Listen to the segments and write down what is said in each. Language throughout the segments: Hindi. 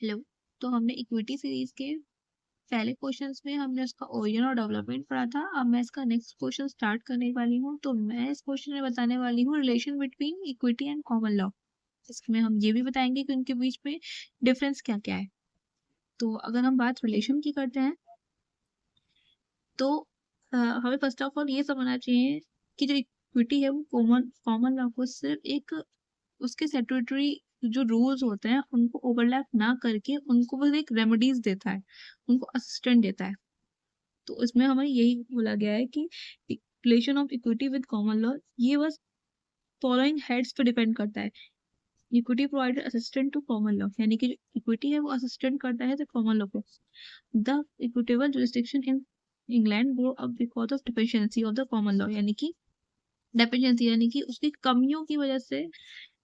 हेलो। तो हमने इक्विटी सीरीज के पहले क्वेश्चंस में हमने उसका ओरिजिन और डेवलपमेंट पढ़ा था। अब मैं इसका नेक्स्ट क्वेश्चन स्टार्ट करने वाली हूँ। तो मैं इस क्वेश्चन में बताने वाली हूँ relation between equity and common law. इसमें हम ये भी बताएंगे कि उनके बीच में डिफरेंस क्या क्या है। तो अगर हम बात रिलेशन की करते हैं तो हमें फर्स्ट ऑफ ऑल ये समझना चाहिए कि जो इक्विटी है वो कॉमन कॉमन लॉ को सिर्फ एक उसके स्टैट्यूटरी जो रूल्स होते हैं उनको ओवरलैप ना करके उनको बस एक रेमेडीज देता है, उनको असिस्टेंट देता है। तो इसमें हमें यही बोला गया है कि relation of equity with common law ये बस फॉलोइंग हेड्स पे डिपेंड करता है। Equity provided assistant to common law, यानी कि जो इक्विटी है वो असिस्टेंट करता है तो कॉमन लॉ को। The equitable jurisdiction in England grow up because of deficiency of the common law, यानी कि डेफिशिएंसी यानी कि उसकी कमियों की वजह से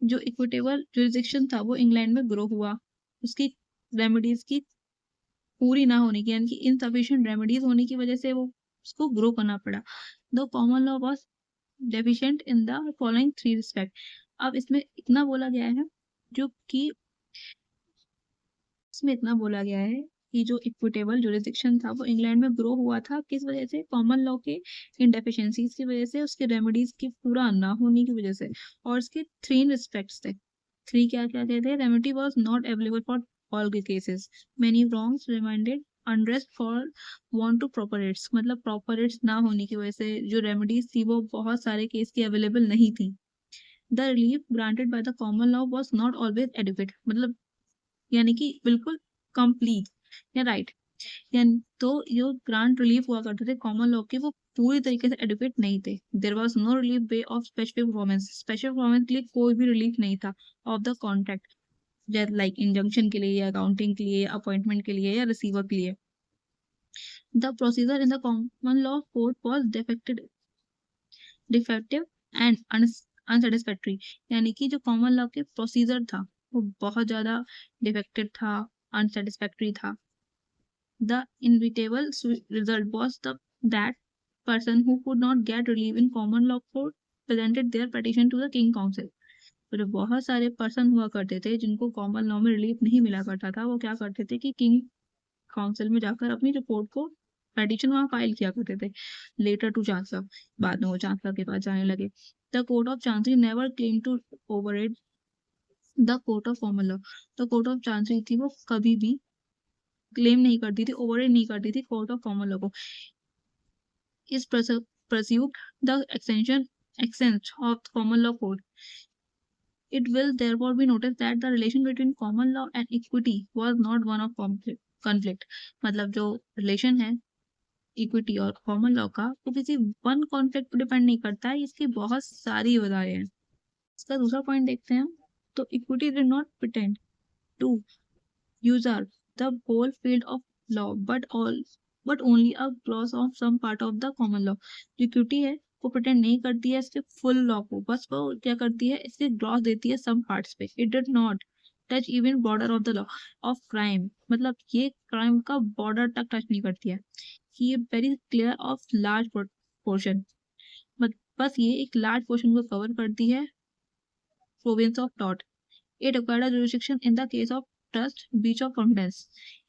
जो इक्विटेबल जुरिस्डिक्शन था वो इंग्लैंड में ग्रो हुआ। उसकी रेमेडीज की पूरी ना होने की, यानी कि इनसफिशिएंट रेमेडीज होने की वजह से वो उसको ग्रो करना पड़ा। The common law was deficient in the following three respect. अब इसमें इतना बोला गया है जो कि इसमें इतना बोला गया है कि जो इक्विटेबल जुरिस्डिक्शन था वो इंग्लैंड में ग्रो हुआ था किस वजह से, कॉमन लॉ के इनडेफिशिएंसीज की वजह से, उसके रेमेडीज की पूरा ना होने की वजह से। और इसके थ्री रिस्पेक्ट्स थे। थ्री क्या क्या थे? Remedy was not available for all के cases, many wrongs remained unrest for want to proper writs, मतलब प्रॉपर इट्स ना होने की वजह से जो रेमेडीज थी वो बहुत सारे केस की अवेलेबल नहीं थी। The relief granted by the common law was not always adequate, मतलब यानी कि बिल्कुल कंप्लीट या राइट, यानी तो जो ग्रांट रिलीफ हुआ करते थे कॉमन लॉ के वो पूरी तरीके से एडुकेट नहीं थे। There was no relief way of specific performance, special performance के लिए कोई भी रिलीफ नहीं था ऑफ द कॉन्ट्रैक्ट, जैसे लाइक इंजंक्शन के लिए या अकाउंटिंग के लिए या अपॉइंटमेंट के लिए या रिसीवर के लिए। The procedure in the common law court was defective and unsatisfactory, यानी कि जो कॉमन लॉ के प्रोसीजर था वो बहुत ज्यादा डिफेक्टिव था, अनसेटिस्फैक्टरी था। The inevitable result was that person who could not get relief in common law court presented their petition to the King Council. तो जो बहुत सारे पर्सन हुआ करते थे जिनको कॉमन लॉ में रिलीफ नहीं मिला करता था वो क्या करते थे कि किंग काउंसिल में जाकर अपनी रिपोर्ट को पेटिशन वहां फाइल किया करते थे। लेटर टू चांसलर, बाद में वो चांसलर के पास जाने लगे। The court of chancery never claim to override the court of common law. तो कोर्ट ऑफ चांसरी थी वो कभी भी क्लेम नहीं करती थी, ओवरराइड नहीं करती थी कोर्ट ऑफ कॉमन लॉ को। is pursued the extent of common law code. It will therefore be noticed that the relation between common law and equity was not one of conflict. मतलब जो रिलेशन है इक्विटी और कॉमन लॉ का वो किसी वन कॉन्फ्लिक्ट पर डिपेंड नहीं करता है, इसकी बहुत सारी वजहें हैं। इसका दूसरा पॉइंट देखते हैं। तो equity did not pretend to usurp the whole field of law but only a gloss of some part of the common law। जो इक्विटी है वो प्रिटेंड नहीं करती है इसके फुल लॉ को, बस वो क्या करती है इसके ग्लॉस देती है सम पार्ट्स पे। It did not touch even border of the law of crime, मतलब ये क्राइम का बॉर्डर तक टच नहीं करती है। ये very clear of large portion, बस ये एक लार्ज पोर्शन को कवर करती है। Province of taught, it acquired a jurisdiction in the case of trust breach of confidence।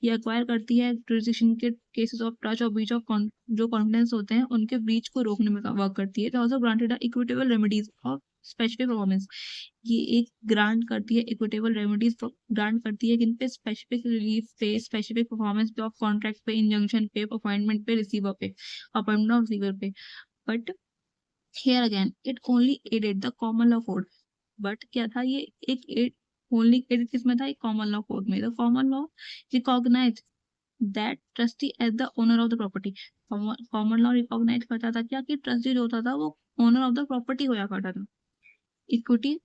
ये एक्वायर करती है jurisdiction के केसेस ऑफ ट्रस्ट और breach of जो कॉन्फिडेंस होते हैं उनके ब्रीच को रोकने में वर्क करती है। It also granted equitable remedies of specific performance. ये एक ग्रांट करती है, इक्विटेबल रेमेडीज ग्रांट करती है किन पे, स्पेसिफिक रिलीफ पे, स्पेसिफिक परफॉर्मेंस पे ऑफ कॉन्ट्रैक्ट पे, इंजंक्शन पे, अपॉइंटमेंट पे, रिसीवर पे, अपॉइंटमेंट ऑफ रिसीवर पे। But here again it only added the common law code. But क्या था ये एक ओनली क्रेडिट किसमें था, एक कॉमन लॉ कोड में। The common law recognise that trustee as the owner of the property. Common law recognise करता था क्या कि ट्रस्टी जो होता था वो ओनर ऑफ द प्रॉपर्टी होया करता था। Equity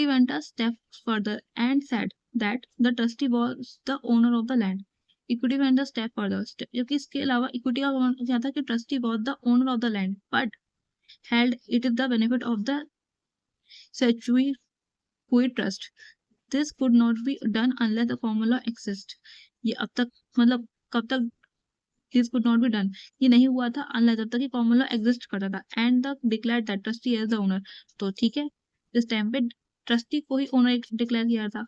went a step further and said that the trustee was the owner of the land। Equity went a step further, जबकि इसके अलावा इक्विटी का क्या था कि trustee was the owner of the land but held it is the benefit of the statutory quid trust। This could not be done unless the common law exists। ये अब तक मतलब कब तक this could not be done, ये नहीं हुआ था unless जब तक कि common law exist करता था and the declared that trustee as the owner। तो ठीक है, इस टाइम पे ट्रस्टी को ही ओनर डिक्लेयर किया था।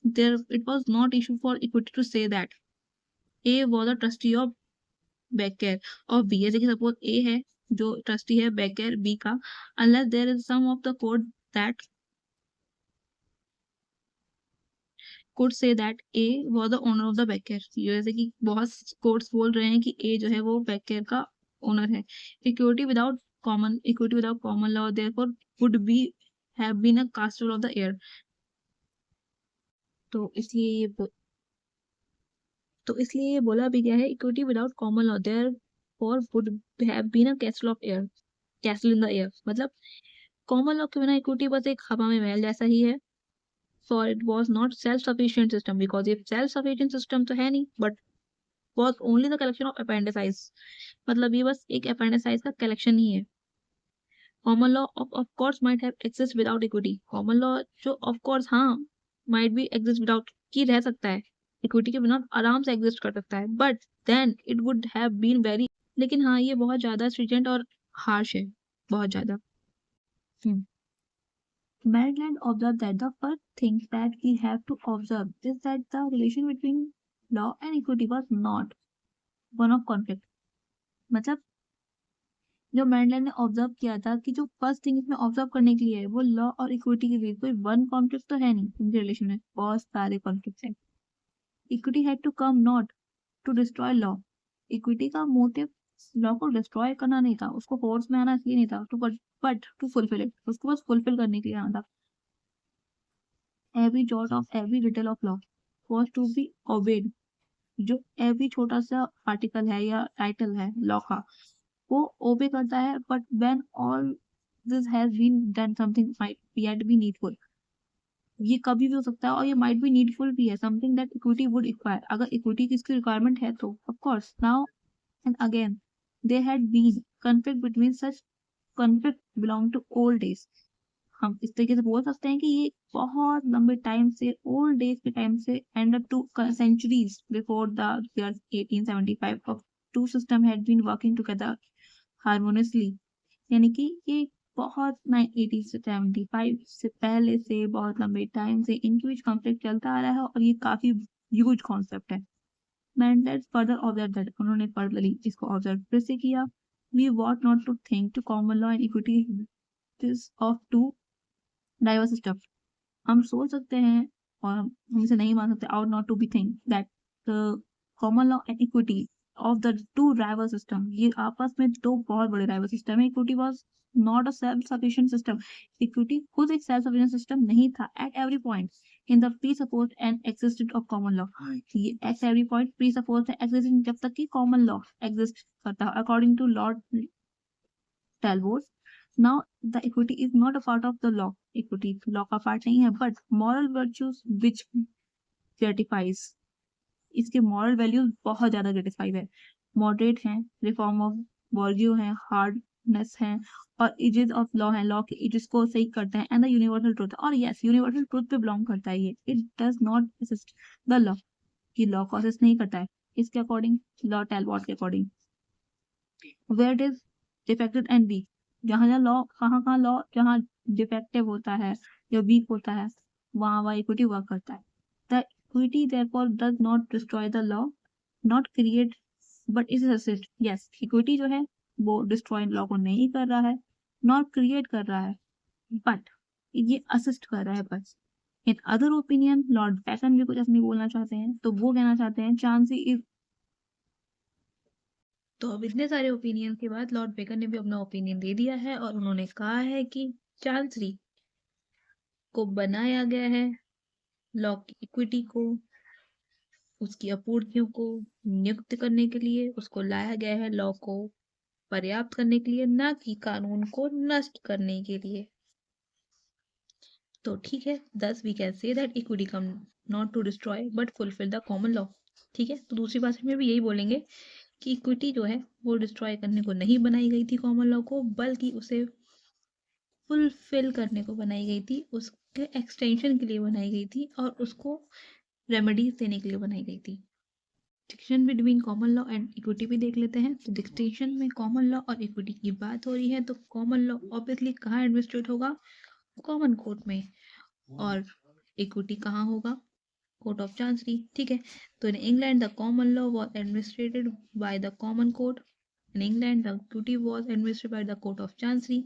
there it was not issue for equity to say that A was a trustee of Becker or B. जैसे कि suppose A है जो trustee है Becker B का, unless there is some of the code that could say that A was the owner of the Becker. जैसे कि बहुत कोर्ट्स बोल रहे हैं कि A जो है वो Becker का ओनर है. Equity without common law therefore would be have been a castle of the air. तो इसलिए ये बोला भी गया है equity without common law therefore would have been a castle of air, castle in the air. मतलब कॉमन लॉ के बिना इक्विटी बस एक हवा में महल जैसा ही है. For it was not self sufficient system because ये सेल्फ सफिशिएंट सिस्टम तो है नहीं, but was only the collection of appendices. मतलब ये बस एक अपेंडिसाइज का कलेक्शन ही है. Common law of course might have exist without equity. Common law जो ऑफ कोर्स हाँ माइट बी एग्जिस्ट विदाउट की रह सकता है, इक्विटी के बिना आराम से एग्जिस्ट कर सकता है, but then it would have been very. लेकिन हाँ ये बहुत ज्यादा स्ट्रिजेंट और हार्श है, बहुत ज्यादा. Maryland observed that the first thing that we have to observe is that the relation between law and equity was not one of conflict. मतलब जो मैरिलैंड ने ऑब्जर्व किया था कि जो फर्स्ट थिंग इसमें ऑब्जर्व करने के लिए है वो लॉ और इक्विटी के बीच कोई वन कॉन्फ्लिक्ट तो है नहीं. इनके रिलेशन में बहुत सारे कॉन्फ्लिक्ट हैं. Equity had to come not to destroy law. Equity का मोटिव लॉ को डिस्ट्रॉय करना नहीं था, उसको फोर्स में आना इसलिए नहीं था, बट टू फुलफिल इट, उसको बस फुलफिल करने के लिए आना था. Every jot of every detail of law was to be obeyed. जो एवरी छोटा सा आर्टिकल है या टाइटल है लॉ का वो ओबे करता है, but when all this has been done something might yet be needful. ये कभी भी हो सकता है और ये माइट बी नीडफुल भी है, something that equity would require. अगर इक्विटी की इसकी रिक्वायरमेंट है तो of course now and again there had been conflict between such. Conflict belong to old days. हम इस तरीके से बोल सकते हैं कि ये बहुत लंबे टाइम से, ओल्ड डेज के टाइम से, and up to centuries before the year 1875 of two system had been working together harmoniously. यानी कि ये बहुत 1875 से पहले से बहुत लंबे टाइम से इनके बीच कॉन्फ्लिक्ट चलता आ रहा है और ये काफी ह्यूज कॉन्सेप्ट है. मैंडेट फर्दर ऑब्जर्व दैट, उन्होंने फर्दरली इसको ऑब्जर्व फिर से किया. We what not to think to common law and equity of two diverse system. हम सोच सकते हैं और हम इसे नहीं मान सकते, out not to be think that the common law and equity of the two rival system, ये आपस में दो बहुत बड़े राइवल सिस्टम है. Equity was not a self sufficient system. Equity खुद एक सेल्फ सफिशिएंट सिस्टम नहीं था at every point in the presuppose and existent of common law. ये at every point presuppose and existent जब तक कि कॉमन लॉ एग्जिस्ट करता है अकॉर्डिंग टू लॉर्ड टेलवोर्ड. Now the equity is not a part of the law. Equity law का part नहीं है, but moral virtues which gratifies. इसके moral values बहुत ज्यादा gratified है. Moderate हैं, reform of virtue हैं, hardness हैं, और edges of law हैं, law के edges को सही करते हैं, and the universal truth. और yes, universal truth पे belong करता है ये. It does not assist the law. कि law को assist नहीं करता है. इसके according, law Talbot के according. Where it is defective and weak. जहाँ लॉ कहाँ लॉ जहाँ डिफेक्टिव होता है या वीक होता है वहाँ इक्विटी वर्क करता है. The equity therefore does not destroy the law, not create but is assist. Yes, equity जो है वो डिस्ट्रॉय लॉ को नहीं कर रहा है, नॉट क्रिएट कर रहा है, बट ये असिस्ट कर रहा है बस. In other opinion Lord Bacon भी कुछ अपनी बोलना चाहते हैं, तो वो कहना चाहते हैं चांसी इज. तो अब इतने सारे ओपिनियन के बाद लॉर्ड बेकन ने भी अपना ओपिनियन दे दिया है और उन्होंने कहा है कि चांसरी को बनाया गया है लॉ की इक्विटी को उसकी आपूर्तियों को नियुक्त करने के लिए, उसको लाया गया है लॉ को पर्याप्त करने के लिए, ना कि कानून को नष्ट करने के लिए. तो ठीक है, thus we can say that equity come not to destroy but fulfill the common law. ठीक है, तो दूसरी भाषा में भी यही बोलेंगे कि इक्विटी जो है वो डिस्ट्रॉय करने को नहीं बनाई गई थी कॉमन लॉ को, बल्कि उसे फुलफिल करने को बनाई गई थी, उसके एक्सटेंशन के लिए बनाई गई थी और उसको रेमेडीज देने के लिए बनाई गई थी. Distinction between common law and equity भी देख लेते हैं. तो डिस्टिंक्शन में कॉमन लॉ और इक्विटी की बात हो रही है, तो कॉमन लॉ ऑब्वियसली कहाँ एडमिनिस्ट्रेट होगा, कॉमन कोर्ट में, और इक्विटी कहाँ होगा, कोर्ट ऑफ चांसरी, ठीक है। तो in England the common law was administrated by the common court, in England the equity was administrated bye the court of chancery,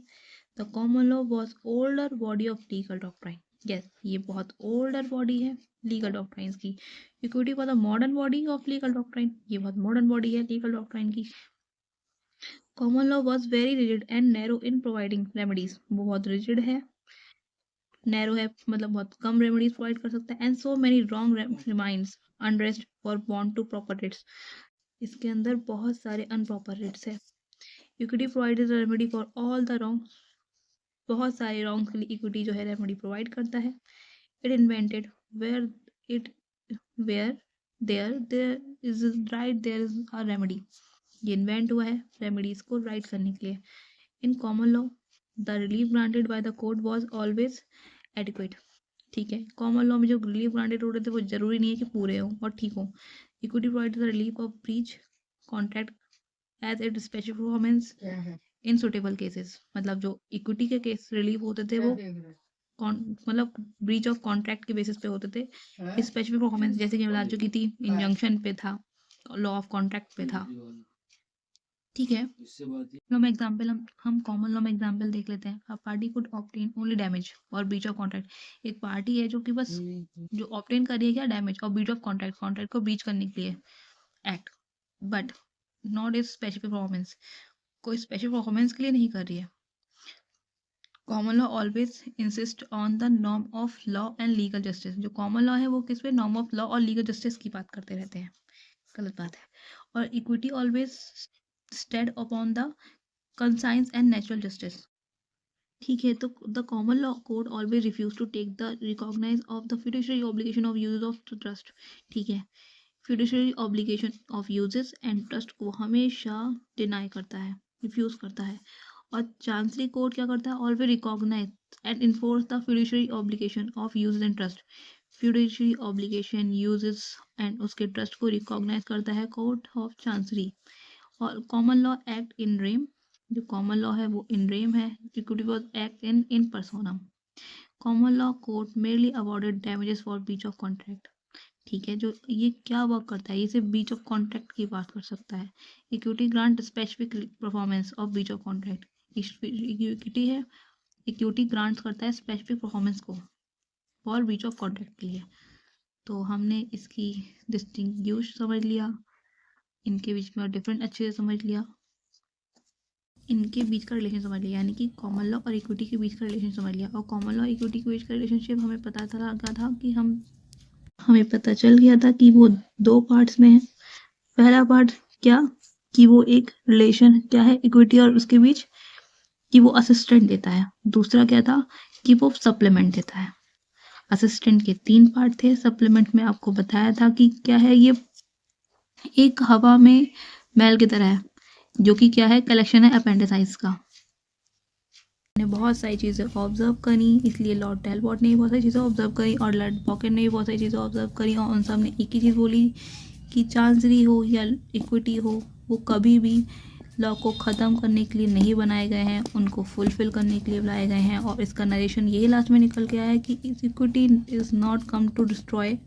the common law was older body of legal doctrine. Yes, ये बहुत ओल्डर बॉडी है लीगल डॉक्ट्राइन्स की। Equity was the modern body of legal doctrine, ये बहुत मॉडर्न बॉडी है लीगल डॉक्ट्राइन की। Common law was very rigid and narrow in providing remedies, वो बहुत रिजिड है, नैरो है, मतलब बहुत कम रेमेडीज प्रोवाइड कर सकता है। And so many wrong reminds unrest for bond to proper rates, इसके अंदर बहुत सारे अनप्रॉपर रेट्स है। Equity provided remedy for all the wrong, बहुत सारे रॉन्ग के लिए इक्विटी जो है रेमेडी प्रोवाइड करता है। It invented where it were there is right there is a remedy, ये इन्वेंट हुआ है रेमेडीज को राइट करने के लिए। In common law the relief granted by the court was always adequate, ठीक है। कॉमन लॉ में जो रिलीफ ग्रांटेड हो रहे थे वो जरूरी नहीं है कि पूरे हों और ठीक हों। Equity provide the relief of breach contract as it special performance in suitable cases, मतलब जो इक्विटी के केस रिलीफ होते थे वो मतलब ब्रीच ऑफ कॉन्ट्रैक्ट के बेसिस पे होते थे, स्पेसिफिक परफॉर्मेंस जैसे कि मैं बता चुकी थी, इंजंक्शन पे था, लॉ ऑफ कॉन्ट्रैक्ट पे था, ठीक है। लॉ में एग्जांपल हम कॉमन लॉ में एग्जांपल देख लेते हैं। A party could obtain only damage और ब्रीच ऑफ कॉन्ट्रैक्ट, एक पार्टी है जो कि बस जो ऑब्टेन कर रही है क्या, डैमेज और ब्रीच ऑफ कॉन्ट्रैक्ट, कॉन्ट्रैक्ट को ब्रीच करने के लिए act, but not is specific performance, कोई स्पेशल परफॉर्मेंस के लिए नहीं कर रही है। Common law always insist on the norm of law and legal justice, जो कॉमन लॉ है वो किस पे, नॉर्म ऑफ लॉ और लीगल जस्टिस की बात करते रहते हैं, गलत बात है। और equity always stand upon the conscience and natural justice, ठीक है। तो the common law could always refuse to take the recognise of the fiduciary obligation of use of trust, ठीक है। Fiduciary obligation of uses and trust को हमेशा डिनाई करता है, रिफ्यूज करता है। और चांसरी कोर्ट क्या करता है, always recognise and enforce the fiduciary obligation of uses and trust, fiduciary obligation uses and उसके ट्रस्ट को रिकॉग्नाइज करता है कोर्ट ऑफ चांसरी। और common law act in rem, जो कॉमन लॉ है वो इन रेम है, equity was act in personam. Common law court merely awarded damages for breach of contract, ठीक है। जो ये क्या वर्क करता है, ये सिर्फ ब्रीच ऑफ कॉन्ट्रैक्ट की बात कर सकता है। Equity grant specific performance of breach of contract, equity है, इक्विटी ग्रांट करता है स्पेसिफिक परफॉर्मेंस को फॉर ब्रीच ऑफ कॉन्ट्रैक्ट के लिए। तो हमने इसकी डिस्टिंग्विश समझ लिया, इनके बीच में डिफरेंट अच्छे से समझ लिया, इनके बीच का रिलेशन समझ लिया, यानी कि कॉमन लॉ और इक्विटी के बीच का रिलेशन समझ लिया। और कॉमन लॉ इक्विटी के बीच का रिलेशनशिप हमें पता चला क्या था कि हमें पता चल गया था कि वो दो पार्ट्स में है। पहला पार्ट क्या, कि वो एक रिलेशन क्या है इक्विटी और उसके बीच, कि वो असिस्टेंट देता है। दूसरा क्या था, कि वो सप्लीमेंट देता है। असिस्टेंट के 3 पार्ट थे, सप्लीमेंट में आपको बताया था कि क्या है, ये एक हवा में मैल की तरह है, जो कि क्या है, कलेक्शन है अपेंडिसाइज का। ने बहुत सारी चीज़ें ऑब्जर्व करी, इसलिए लॉर्ड टेलबॉट ने बहुत सारी चीज़ें ऑब्जर्व करी और लॉर्ड पॉकेट ने भी बहुत सारी चीज़ें ऑब्जर्व करी, और उन सब ने एक ही चीज़ बोली कि चांसरी हो या इक्विटी हो, वो कभी भी लॉ को ख़त्म करने के लिए नहीं बनाए गए हैं, उनको फुलफिल करने के लिए बनाए गए हैं। और इसका नरेशन यही लास्ट में निकल के आया है कि equity is not come to destroy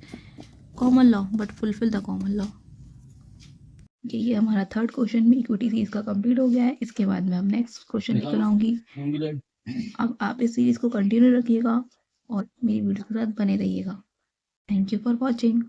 common law but fulfil the common law. ये हमारा 3rd क्वेश्चन भी इक्विटी सीरीज का कंप्लीट हो गया है। इसके बाद में अब नेक्स्ट क्वेश्चन लेकर आऊँगी। अब आप इस सीरीज को कंटिन्यू रखिएगा और मेरी वीडियो के साथ बने रहिएगा। Thank you for watching.